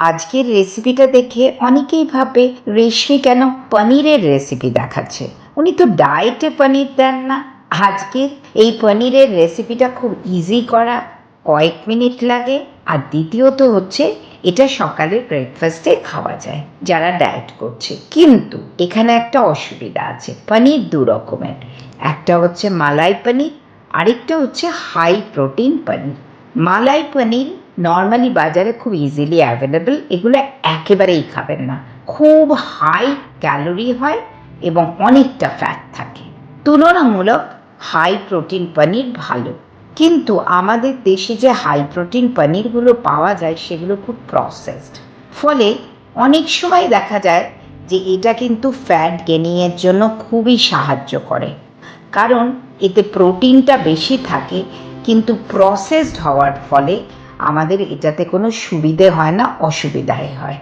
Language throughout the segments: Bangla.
আজকের রেসিপিটা দেখে অনেকেই ভাবে রেশমি কেন পনিরের রেসিপি দেখাচ্ছে। উনি তো ডায়েটে পনির দেন না। আজকের এই পনিরের রেসিপিটা খুব ইজি করা, কয়েক মিনিট লাগে। আর দ্বিতীয়ত হচ্ছে এটা সকালের ব্রেকফাস্টে খাওয়া যায় যারা ডায়েট করছে। কিন্তু এখানে একটা অসুবিধা আছে। পনির দু রকমের, একটা হচ্ছে মালাই পনির, আরেকটা হচ্ছে হাই প্রোটিন পনির। মালাই পনির নর্মালি বাজারে খুব ইজিলি অ্যাভেলেবল, এগুলো একেবারেই খাবেন না। খুব হাই ক্যালোরি হয় এবং অনেকটা ফ্যাট থাকে। তুলনামূলক হাই প্রোটিন পনির ভালো, কিন্তু আমাদের দেশে যে হাই প্রোটিন পনিরগুলো পাওয়া যায় সেগুলো খুব প্রসেসড। ফলে অনেক সময় দেখা যায় যে এটা কিন্তু ফ্যাট গেনিংয়ের জন্য খুবই সাহায্য করে, কারণ এতে প্রোটিনটা বেশি থাকে, কিন্তু প্রসেসড হওয়ার ফলে আমাদের এটাতে কোনো সুবিধে হয় না, অসুবিধাই হয়।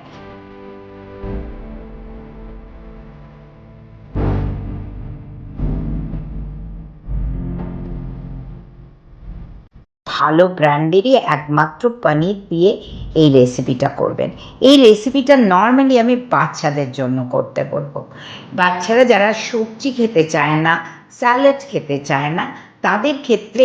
ভালো ব্র্যান্ডেরই একমাত্র পনির দিয়ে এই রেসিপিটা করবেন। এই রেসিপিটা নর্মালি আমি বাচ্চাদের জন্য করতে বলবো। বাচ্চারা যারা সবজি খেতে চায় না, স্যালাড খেতে চায় না, তাদের ক্ষেত্রে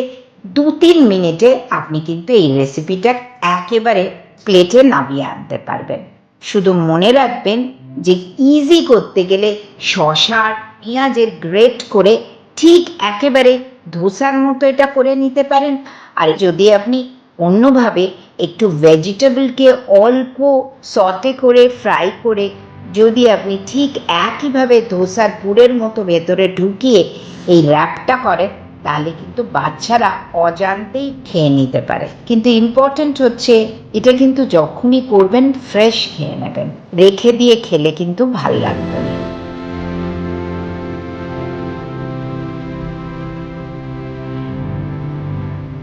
2-3 মিনিটে আপনি কিন্তু এই রেসিপিটা একেবারে প্লেটে নামিয়ে আনতে পারবেন। শুধু মনে রাখবেন যে ইজি করতে গেলে শসা আর পেঁয়াজের গ্রেট করে ঠিক একেবারে ধোসার মতো এটা করে নিতে পারেন। আর যদি আপনি অন্যভাবে একটু ভেজিটেবলকে অল্প সটে করে ফ্রাই করে যদি আপনি ঠিক একইভাবে ধোসার পুরের মতো ভেতরে ঢুকিয়ে এই র্যাপটা করেন, তাহলে কিন্তু বাচ্চারা অজান্তেই খেয়ে নিতে পারে। কিন্তু ইম্পর্ট্যান্ট হচ্ছে এটা কিন্তু যখনই করবেন ফ্রেশ খেয়ে নেবেন, রেখে দিয়ে খেলে কিন্তু ভাল লাগবে না।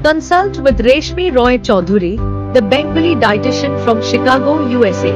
Consult with Reshmi Roy Chaudhuri, the Bengali dietitian from Chicago, USA.